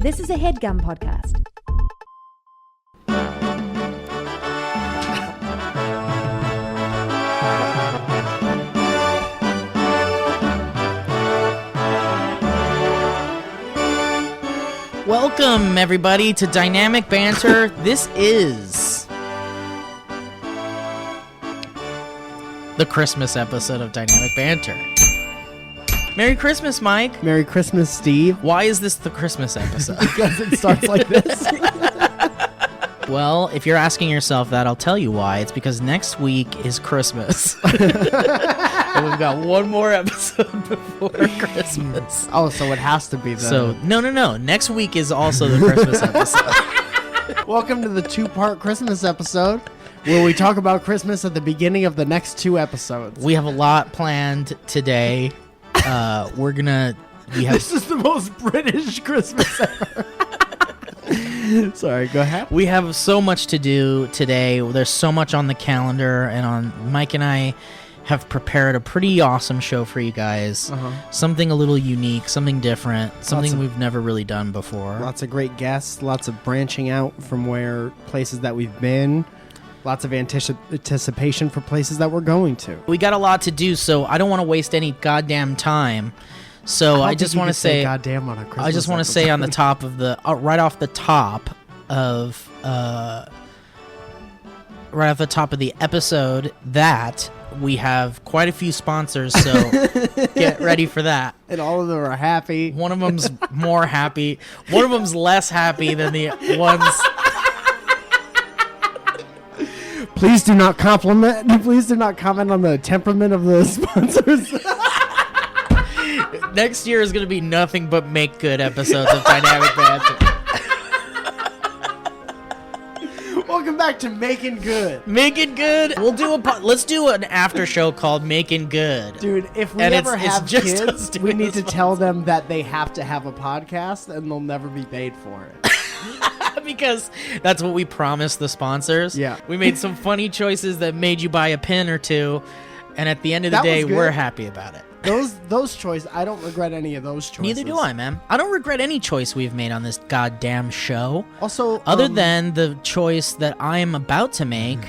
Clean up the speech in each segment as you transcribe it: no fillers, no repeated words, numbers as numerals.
This is a HeadGum podcast. Welcome, everybody, to Dynamic Banter. This is the Christmas episode of Dynamic Banter. Merry Christmas, Mike. Merry Christmas, Steve. Why is this the Christmas episode? Because it starts like this. Well, if you're asking yourself that, I'll tell you why. It's because next week is Christmas. And we've got one more episode before Christmas. Oh, so it has to be the... So, no. Next week is also the Christmas episode. Welcome to the two-part Christmas episode, where we talk about Christmas at the beginning of the next two episodes. We have a lot planned today. This is the most British Christmas ever. Sorry, go ahead. We have so much to do today. There's so much on the calendar, and Mike and I have prepared a pretty awesome show for you guys. Something a little unique, something different, something we've never really done before. Lots of great guests, lots of branching out from places that we've been. Lots of anticipation for places that we're going to. We got a lot to do, so I don't want to waste any goddamn time. So I just want to say, goddamn on a Christmas I just want to say on the top of the right off the top of the episode that we have quite a few sponsors, so get ready for that. And all of them are happy. One of them's more happy. One of them's less happy than the ones. Please do not compliment. Please do not comment on the temperament of the sponsors. Next year is going to be nothing but make good episodes of Dynamic Banter. Welcome back to Making Good. Making Good. Let's do an after show called Making Good. Dude, if we ever have kids, we need to tell them that they have to have a podcast and they'll never be paid for it. Because that's what we promised the sponsors. Yeah. We made some funny choices that made you buy a pin or two, and at the end of the day, we're happy about it. Those choices, I don't regret any of those choices. Neither do I, man. I don't regret any choice we've made on this goddamn show. Also, other than the choice that I am about to make,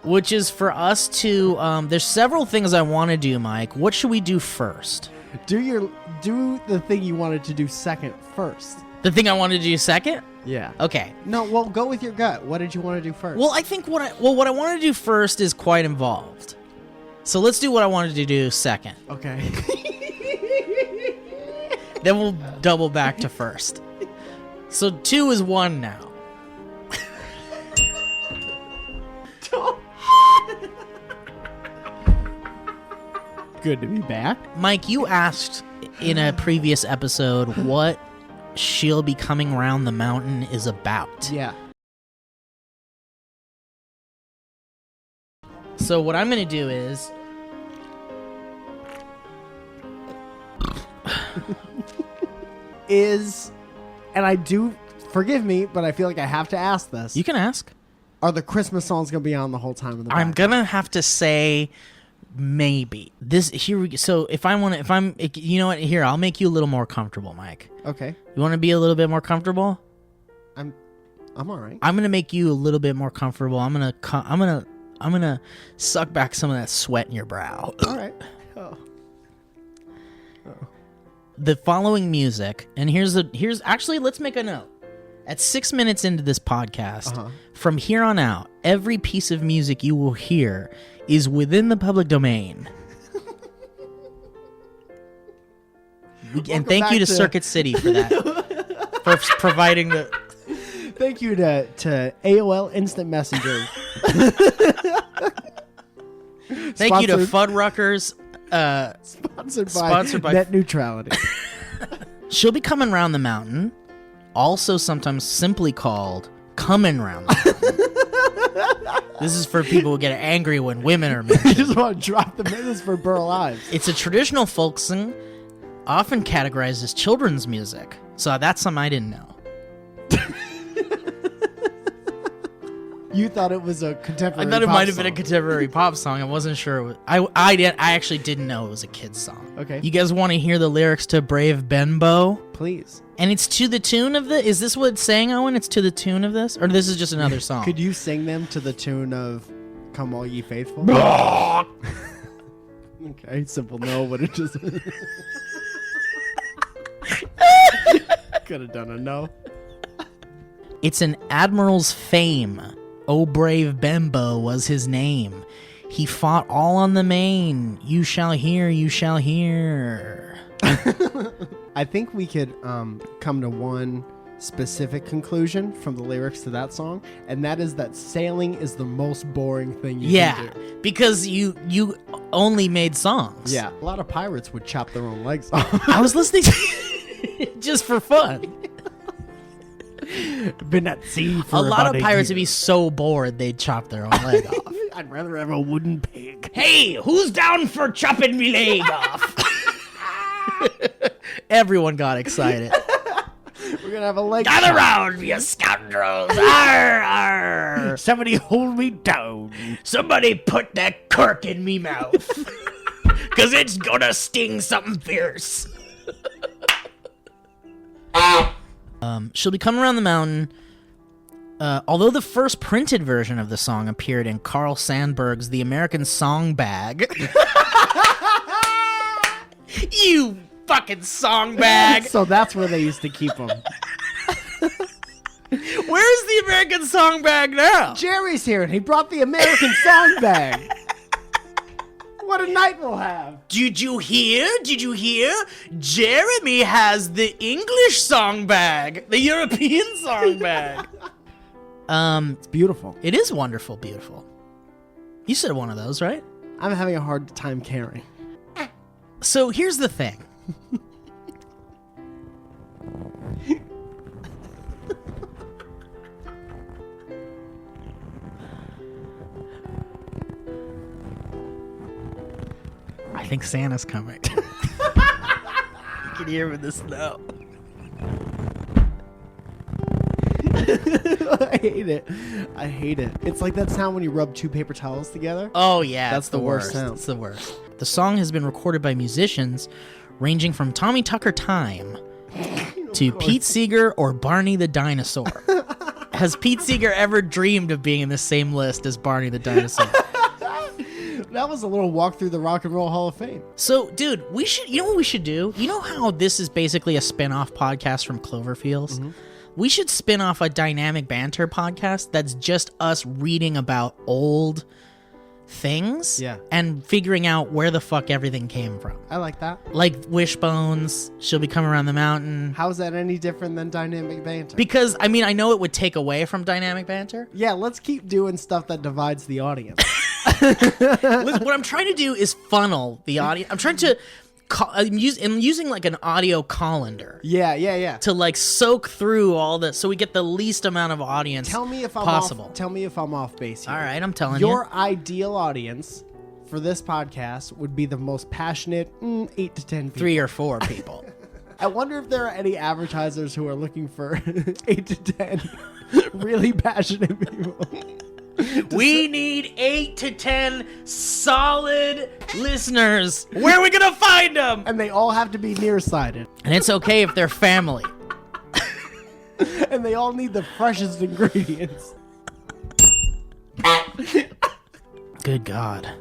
which is for us to. There's several things I want to do, Mike. What should we do first? Do the thing you wanted to do second first. The thing I wanted to do second? Yeah. Okay. No, well, go with your gut. What did you want to do first? Well, I think what I wanted to do first is quite involved. So let's do what I wanted to do second. Okay. Then we'll double back to first. So 2 is 1 now. Good to be back. Mike, you asked in a previous episode what She'll Be Coming Round the Mountain is about. Yeah. So what I'm going to do is... and I do, forgive me, but I feel like I have to ask this. You can ask. Are the Christmas songs going to be on the whole time in the background? I'm going to have to say... Maybe so if I'm you know what, here, I'll make you a little more comfortable, Mike. Okay. You want to be a little bit more comfortable? I'm all right. I'm gonna make you a little bit more comfortable. I'm gonna suck back some of that sweat in your brow. All right. Oh. The following music, and here's actually, let's make a note. At 6 minutes into this podcast, from here on out, every piece of music you will hear is within the public domain. And thank you to Circuit City for that. For providing the... Thank you to AOL Instant Messenger. Thank you to Fuddruckers. Sponsored by Net Neutrality. She'll Be Coming Round the Mountain, also sometimes simply called Coming Round the Mountain. This is for people who get angry when women are mentioned. You just want to drop the minutes for Burl Ives. It's a traditional folk song, often categorized as children's music. So that's something I didn't know. You thought it was a contemporary I thought it pop might have been a song. contemporary pop song. I wasn't sure. I actually didn't know it was a kid's song. Okay. You guys want to hear the lyrics to Brave Benbow? Please. And it's to the tune of the... Is this what it's saying, Owen? It's to the tune of this? Or this is just another song? Could you sing them to the tune of Come All Ye Faithful? Okay, simple no, but it just... Could have done a no. It's an admiral's fame. Oh, brave Benbow was his name. He fought all on the main. You shall hear, you shall hear. I think we could come to one specific conclusion from the lyrics to that song, and that is that sailing is the most boring thing you can do. Because you only made songs. Yeah, a lot of pirates would chop their own legs off. I was listening to just for fun. Been at sea for A lot about of pirates year. would be so bored they'd chop their own leg off. I'd rather have a wooden pig. Hey, who's down for chopping me leg off? Everyone got excited. We're gonna have a leg Gather chop. round, you scoundrels! Arr, arr. Somebody hold me down. Somebody put that cork in me mouth. Cause it's gonna sting something fierce. She'll be coming around the mountain. Although the first printed version of the song appeared in Carl Sandburg's The American Song Bag. You fucking song bag! So that's where they used to keep them. Where's the American Song Bag now? Jerry's here, and he brought the American song bag. What a night we'll have. Did you hear? Did you hear? Jeremy has the English song bag. The European song bag. It's beautiful. It is wonderful, beautiful. You said one of those, right? I'm having a hard time caring. So here's the thing. I think Santa's coming. You can hear him in the snow. I hate it. I hate it. It's like that sound when you rub two paper towels together. Oh, yeah. That's it's the worst sound. It's the worst. The song has been recorded by musicians ranging from Tommy Tucker Time to Pete Seeger or Barney the Dinosaur. Has Pete Seeger ever dreamed of being in the same list as Barney the Dinosaur? That was a little walk through the Rock and Roll Hall of Fame. So, dude, you know what we should do? You know how this is basically a spin-off podcast from Cloverfields? Mm-hmm. We should spin off a Dynamic Banter podcast that's just us reading about old things and figuring out where the fuck everything came from. I like that. Like Wishbones, she'll be coming around the mountain. How is that any different than Dynamic Banter? Because, I mean, I know it would take away from Dynamic Banter. Yeah, let's keep doing stuff that divides the audience. What I'm trying to do is funnel the audience. I'm trying to... I'm using like an audio colander. Yeah. To like soak through all this so we get the least amount of audience possible. Tell me if I'm off base here. All right, I'm telling you. Your ideal audience for this podcast would be the most passionate 8 to 10 people. 3 or 4 people. I wonder if there are any advertisers who are looking for 8 to 10 really passionate people. We need 8 to 10 solid listeners. Where are we going to find them? And they all have to be nearsighted. And it's okay if they're family. And they all need the freshest ingredients. Good God.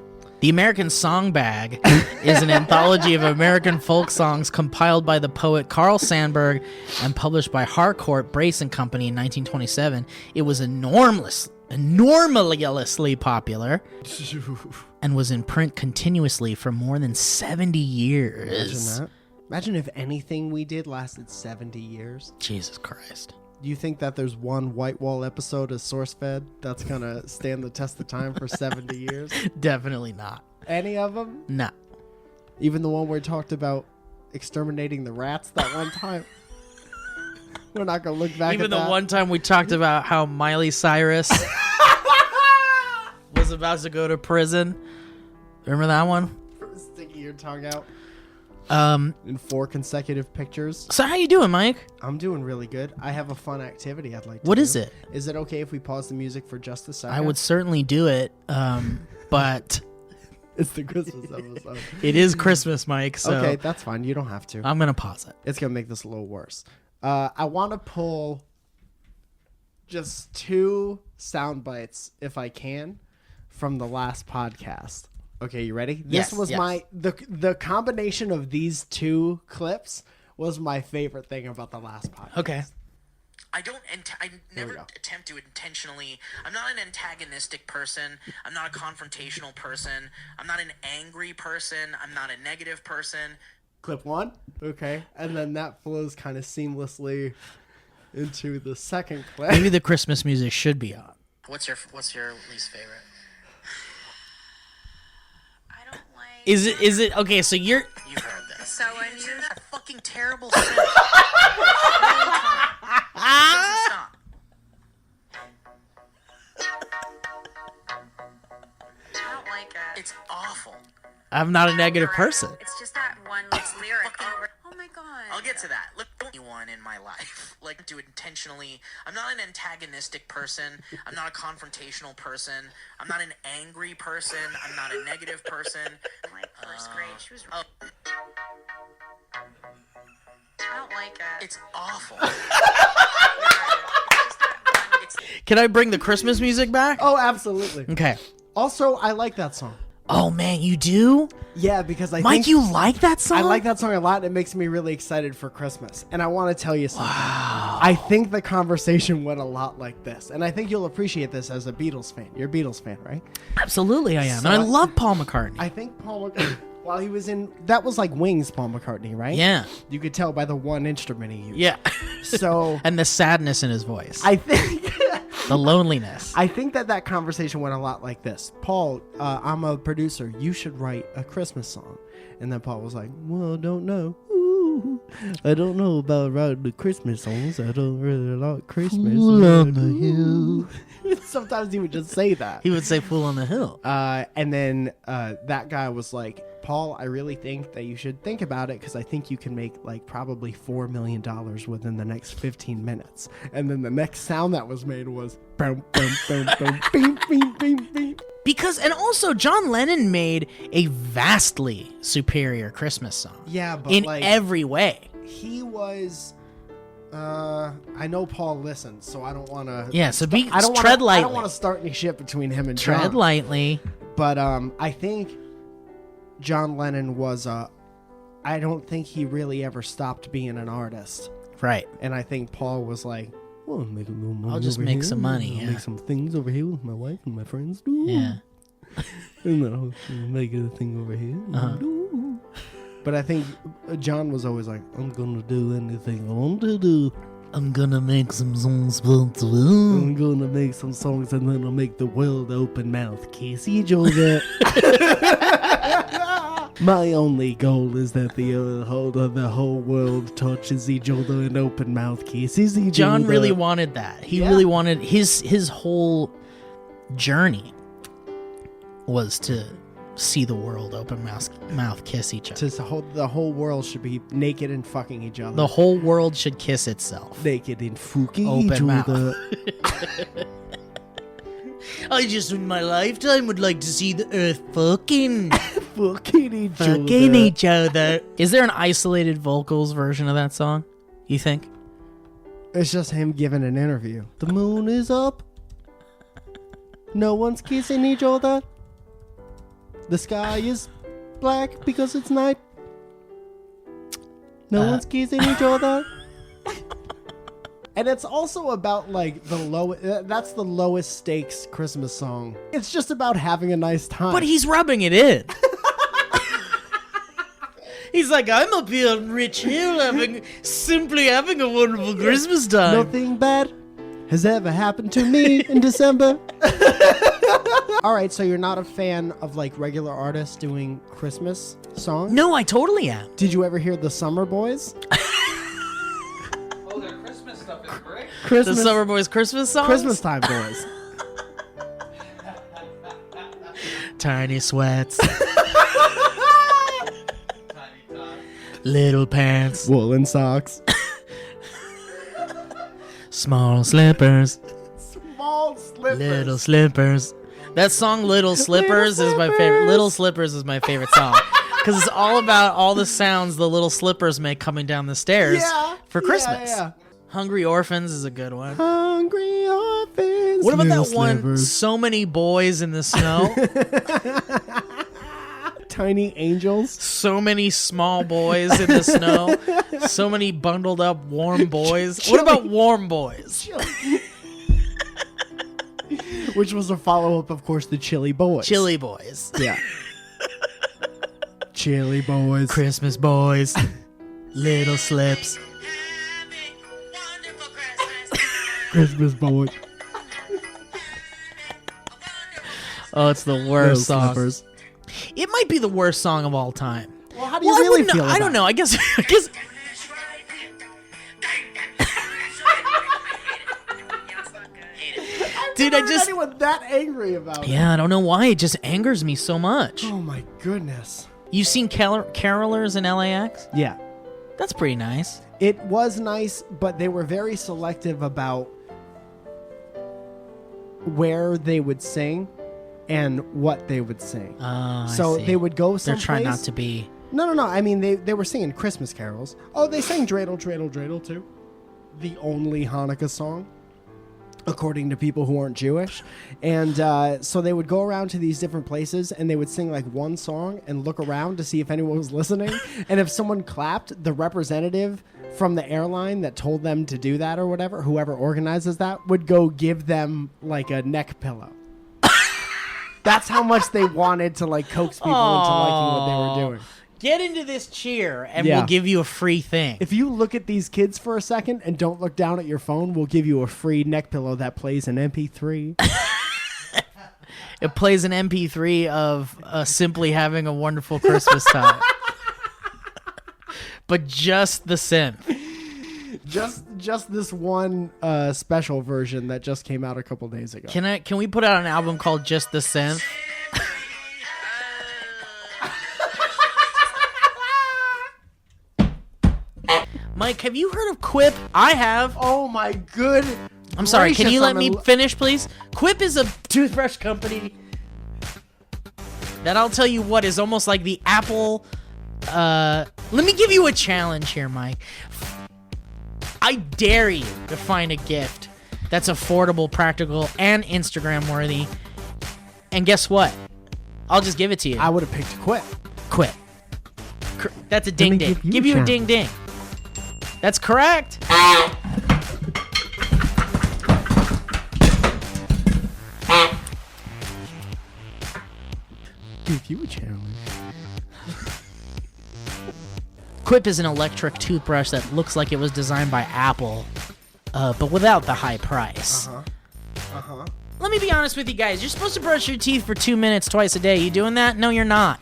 The American Song Bag is an anthology of American folk songs compiled by the poet Carl Sandburg and published by Harcourt, Brace and Company in 1927. It was enormously popular and was in print continuously for more than 70 years. Imagine that. Imagine if anything we did lasted 70 years. Jesus Christ. Do you think that there's one White Wall episode of SourceFed that's going to stand the test of time for 70 years? Definitely not. Any of them? No. Even the one where we talked about exterminating the rats that one time? We're not going to look back Even at the that. one time we talked about how Miley Cyrus was about to go to prison. Remember that one? Sticking your tongue out. in 4 consecutive pictures. So how you doing, Mike? I'm doing really good. I have a fun activity I'd like to do. What is it? Is it okay if we pause the music for just a second? I would certainly do it, but It's the Christmas episode. it is Christmas, Mike, so Okay, that's fine. You don't have to. I'm going to pause it. It's going to make this a little worse. I want to pull just 2 sound bites, if I can, from the last podcast. Okay, you ready? Yes, This was yes. the combination of these 2 clips was my favorite thing about the last podcast. Okay. I never go. attempt to intentionally. I'm not an antagonistic person. I'm not a confrontational person. I'm not an angry person. I'm not a negative person. Clip 1. Okay. And then that flows kind of seamlessly into the second clip. Maybe the Christmas music should be on. What's your least favorite? I don't like. Is it okay, so you're You've heard this. So unusual. A fucking terrible song. Stop. I don't like it. It's awful. I'm not a negative person. It's just that one lyric over. Oh my god. I'll get to that. Look, anyone in my life like to intentionally. I'm not an antagonistic person. I'm not a confrontational person. I'm not an angry person. I'm not a negative person. Like first grade, she was. Oh, I don't like it. it's awful. You're right. It's just that one. It's Can I bring the Christmas music back? Oh, absolutely. Okay. Also, I like that song. Oh man, you do? Yeah, because I Mike, think you like that song? I like that song a lot, and it makes me really excited for Christmas. And I want to tell you something. Wow. I think the conversation went a lot like this, and I think you'll appreciate this as a Beatles fan. You're a Beatles fan, right? Absolutely, I am. So and I I- love Paul McCartney. I think Paul McCartney, while he was in, that was like Wings Paul McCartney, right? Yeah. You could tell by the one instrument he used. Yeah. So And the sadness in his voice. I think... the loneliness. I think that conversation went a lot like this. Paul, I'm a producer. You should write a Christmas song. And then Paul was like, well, I don't know. Ooh, I don't know about writing the Christmas songs. I don't really like Christmas. Sometimes he would just say that. He would say Fool on the Hill. And then that guy was like, Paul, I really think that you should think about it because I think you can make like probably $4 million within the next 15 minutes. And then the next sound that was made was boom, boom, boom, boom, beep, beep, beep, beep. Because, and also, John Lennon made a vastly superior Christmas song. Yeah, but in like every way. he was. I know Paul listens, so I don't want to. Yeah, so tread lightly. I don't want lightly. to start any shit between him and Tread John. lightly. But I think John Lennon was I don't think he really ever stopped being an artist. Right. And I think Paul was like, well, I'll make a little money I'll just over make here, some money, I'll yeah. make some things over here with my wife and my friends. Ooh. Yeah. And then I'll make a thing over here. Uh-huh. Ooh. But I think John was always like, I'm going to do anything I want to do. I'm gonna make some songs for I'm going to make some songs and then I'll make the world open mouth kiss each other. My only goal is that the whole world touches each other and open mouth kisses each other. John really wanted that. He Yeah. really wanted his whole journey was to see the world open mouth kiss each other. The whole world should be naked and fucking each other. The whole world should kiss itself. naked and fucking Open each mouth. other. I just in my lifetime would like to see the earth fucking fucking each other. fucking each other. Is there an isolated vocals version of that song? You think? It's just him giving an interview. The moon is up. No one's kissing each other. The sky is black because it's night. No one's kissing each other. And it's also about like that's the lowest stakes Christmas song. It's just about having a nice time. But he's rubbing it in. He's like, I'm up here on Rich Hill simply having a wonderful Christmas time. Nothing bad has ever happened to me in December. All right, so you're not a fan of like regular artists doing Christmas songs? No, I totally am. Did you ever hear the Summer Boys? Oh, their Christmas stuff is great. The Christmas, Summer Boys Christmas songs? Christmas time boys. Tiny sweats. Tiny Tot. Little pants, Woolen socks. small slippers, Small slippers. little slippers. That song Little Slippers is my favorite. Little Slippers is my favorite song. Because it's all about all the sounds the little slippers make coming down the stairs for Christmas. Yeah. Hungry Orphans is a good one. Hungry orphans. What about little that one? slivers. So Many Boys in the Snow. Tiny angels. So many small boys in the snow. So many bundled up warm boys. What about Warm Boys? Which was a follow-up, of course, to Chili Boys. Chili Boys. Yeah. Chili Boys. Christmas Boys. Little Slips. Christmas Boys. Oh, it's the Little worst song. slippers. It might be the worst song of all time. Well, how do you really feel about I don't know. I guess dude, I just anyone that angry about it. yeah, I don't know why it just angers me so much. Oh my goodness. You've seen Carolers in LAX? Yeah. That's pretty nice. It was nice, but they were very selective about where they would sing and what they would sing. I So see. they would go They're someplace. trying not to be. No. I mean, they were singing Christmas carols. Oh, they sang Dreidel, Dreidel, Dreidel too. The only Hanukkah song, according to people who aren't Jewish. And so they would go around to these different places and they would sing like one song and look around to see if anyone was listening. And if someone clapped, the representative from the airline that told them to do that or whatever, whoever organizes that, would go give them like a neck pillow. That's how much they wanted to like coax people into liking what they were doing. Get into this cheer and Yeah. we'll give you a free thing. If you look at these kids for a second and don't look down at your phone, we'll give you a free neck pillow that plays an MP3. It plays an MP3 of simply having a wonderful Christmas time. But just the synth. just this one special version that just came out a couple days ago. Can we put out an album called Just the Synth? Mike, have you heard of Quip? I have. Oh my good. I'm sorry, can you let gracious, me finish, please? Quip is a toothbrush company that I'll tell you what is almost like the Apple. Let me give you a challenge here, Mike. I dare you to find a gift that's affordable, practical, and Instagram worthy. And guess what? I'll just give it to you. I would have picked Quip. Quip. That's a ding me ding. give you Give a you a challenge. ding ding. That's correct. Give you a challenge. Quip is an electric toothbrush that looks like it was designed by Apple, but without the high price. Let me be honest with you guys. You're supposed to brush your teeth for 2 minutes twice a day. You doing that? No, you're not.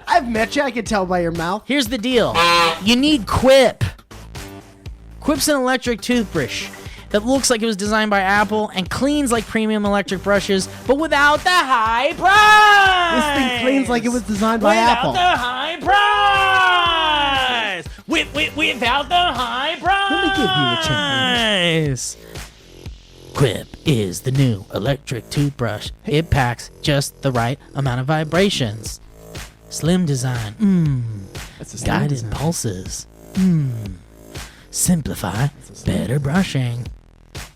I've met you. I can tell by your mouth. Here's the deal. You need Quip. Quip's an electric toothbrush that looks like it was designed by Apple and cleans like premium electric brushes, but without the high price. This thing cleans like it was designed by without Apple. the high price. Without the high price. Let me give you a challenge. Quip is the new electric toothbrush. It packs just the right amount of vibrations. Slim design. That's a slim Guided design. pulses. Simplify. Better brushing.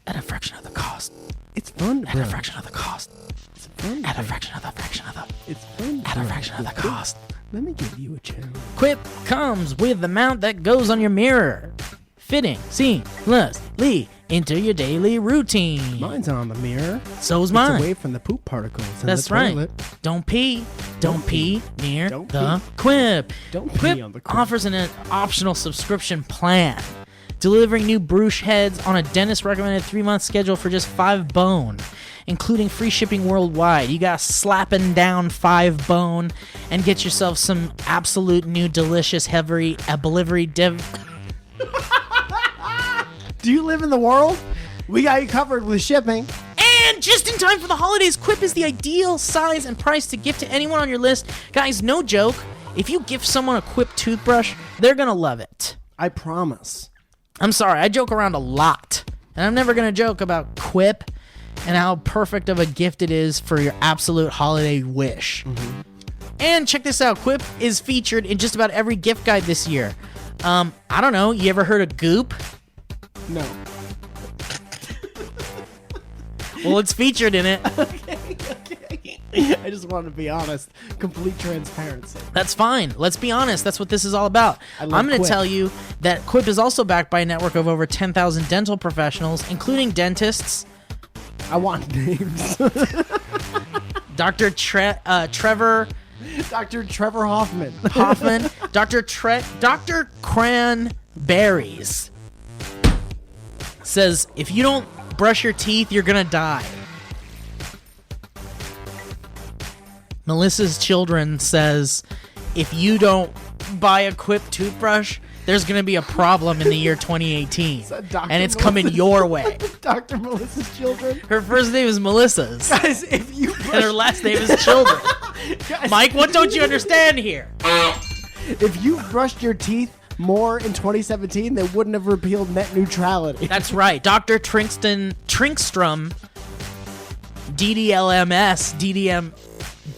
At a fraction of the cost. It's fun to At a brush. fraction of the cost. It's fun. At a fraction of the fraction of the. It's fun. to At a brush. fraction of the With Quip. cost. Let me give you a challenge. Quip comes with the mount that goes on your mirror. Fitting seamlessly into your daily routine. Mine's on the mirror. So's It's mine. away from the poop particles. In That's the right. toilet. Don't pee. Don't pee near Don't the pee. Quip. Don't pee Quip on the Quip. offers an optional subscription plan, delivering new brush heads on a dentist-recommended 3-month schedule for just $5, including free shipping worldwide. You got slapping down $5 and get yourself some absolute new delicious heavy delivery Do you live in the world? We got you covered with shipping. And just in time for the holidays, Quip is the ideal size and price to gift to anyone on your list. Guys, no joke. If you give someone a Quip toothbrush, they're going to love it. I promise. I'm sorry, I joke around a lot. And I'm never going to joke about Quip and how perfect of a gift it is for your absolute holiday wish. Mm-hmm. And check this out, Quip is featured in just about every gift guide this year. I don't know, you ever heard of Goop? No. Well, it's featured in it. Okay. I just want to be honest. Complete transparency. That's fine. Let's be honest. That's what this is all about. love I'm going to Quip. tell you that Quip is also backed by a network of over 10,000 dental professionals, including dentists, I want names. Dr. Trevor Dr. Trevor Hoffman. Hoffman, Dr. Cranberries says, if you don't brush your teeth, you're going to die. Melissa's Children says, if you don't buy a Quip toothbrush, there's going to be a problem in the year 2018. Dr. And it's coming your way. Dr. Melissa's Children. Her first name is Melissa's, Guys, if you and her last name is Children. guys, Mike, what don't you understand here? if you brushed your teeth more in 2017, they wouldn't have repealed net neutrality. That's right. Dr. Trinkstrom,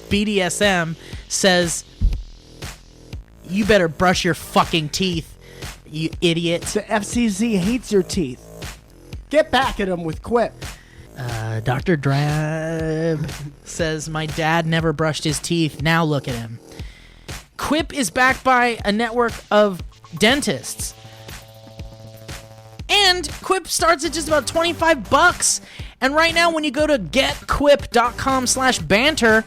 BDSM, says, you better brush your fucking teeth, you idiot. The FCC hates your teeth. Get back at them with Quip. Dr. Drab says, my dad never brushed his teeth. Now look at him. Quip is backed by a network of dentists. And Quip starts at just about $25. And right now, when you go to getquip.com/banter,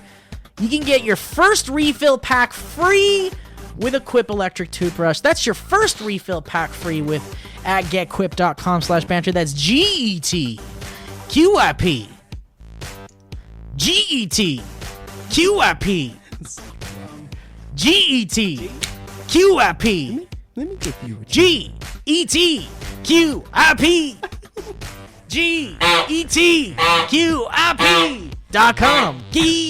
you can get your first refill pack free with a Quip electric toothbrush. That's your first refill pack free with at getquip.com/banter. That's GETQIP. GETQIP. GETQIP. Let me give you a GETQIP. GETQIP.com. Get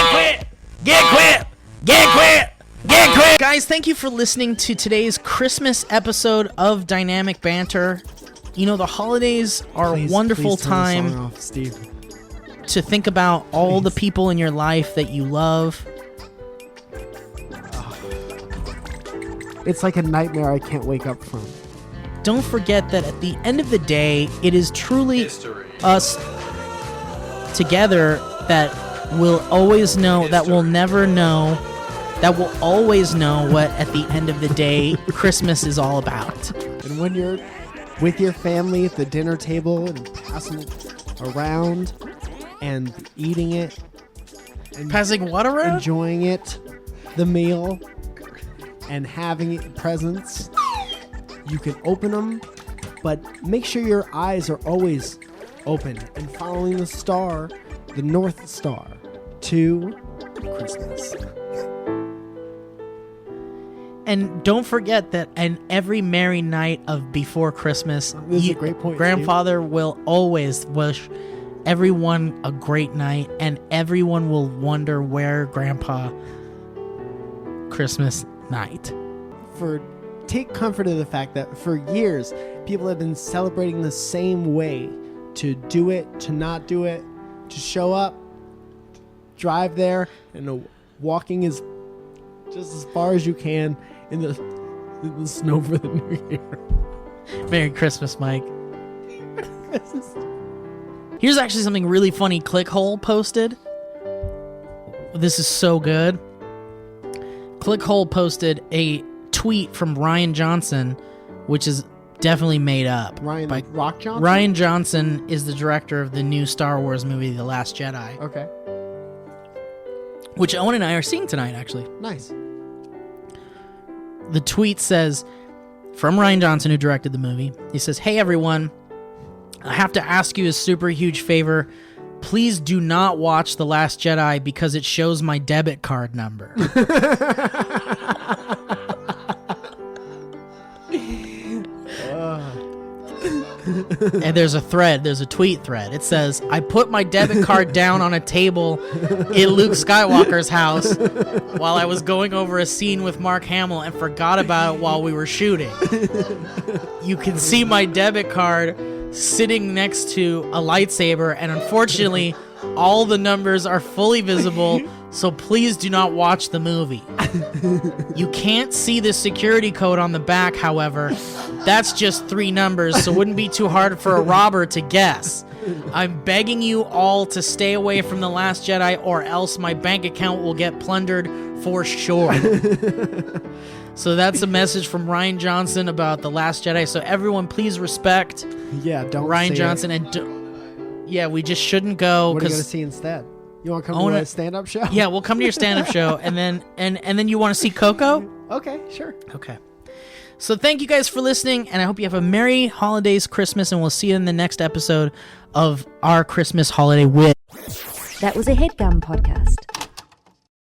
Quip! Get Quip! Get Quip! Get Quip! Guys, thank you for listening to today's Christmas episode of Dynamic Banter. You know, the holidays are a wonderful turn the song time off, Steve. to think about all the people in your life that you love. It's like a nightmare I can't wake up from. Don't forget that at the end of the day, it is truly us together that will always know, that will never know, that will always know what at the end of the day Christmas is all about. And when you're with your family at the dinner table and passing it around and eating it and Passing what around? enjoying it, the meal, and having it presents, you can open them, but make sure your eyes are always open and following the star, the North Star, to Christmas. And don't forget that in every merry night of before Christmas, This is a great point, Grandfather will always wish everyone a great night, and everyone will wonder where Grandpa Christmas night. Take comfort in the fact that for years, people have been celebrating the same way, to do it, to not do it, to show up, drive there, and walking is just as far as you can in the snow for the new year. Merry Christmas, Mike. Here's actually something really funny Clickhole posted. This is so good. Clickhole posted a tweet from Ryan Johnson, which is definitely made up. Ryan Rock Johnson? Ryan Johnson is the director of the new Star Wars movie, The Last Jedi, Okay. which Owen and I are seeing tonight, actually. Nice. The tweet says, from Ryan Johnson, who directed the movie, he says, "Hey everyone, I have to ask you a super huge favor. Please do not watch The Last Jedi because it shows my debit card number." And there's a tweet thread. It says, I put my debit card down on a table in Luke Skywalker's house while I was going over a scene with Mark Hamill and forgot about it while we were shooting. You can see my debit card sitting next to a lightsaber, and unfortunately, all the numbers are fully visible, so please do not watch the movie. You can't see the security code on the back, however. That's just 3 numbers, so it wouldn't be too hard for a robber to guess. I'm begging you all to stay away from The Last Jedi, or else my bank account will get plundered for sure. So that's a message from Ryan Johnson about The Last Jedi. So everyone, please respect don't Ryan see Johnson. it. And we just shouldn't go. What are you going to see instead? You want to come to a stand-up show? Yeah, we'll come to your stand-up show, and then you want to see Coco? Okay, sure. Okay. So thank you guys for listening, and I hope you have a merry holidays, Christmas, and we'll see you in the next episode of our Christmas holiday with. That was a HeadGum podcast.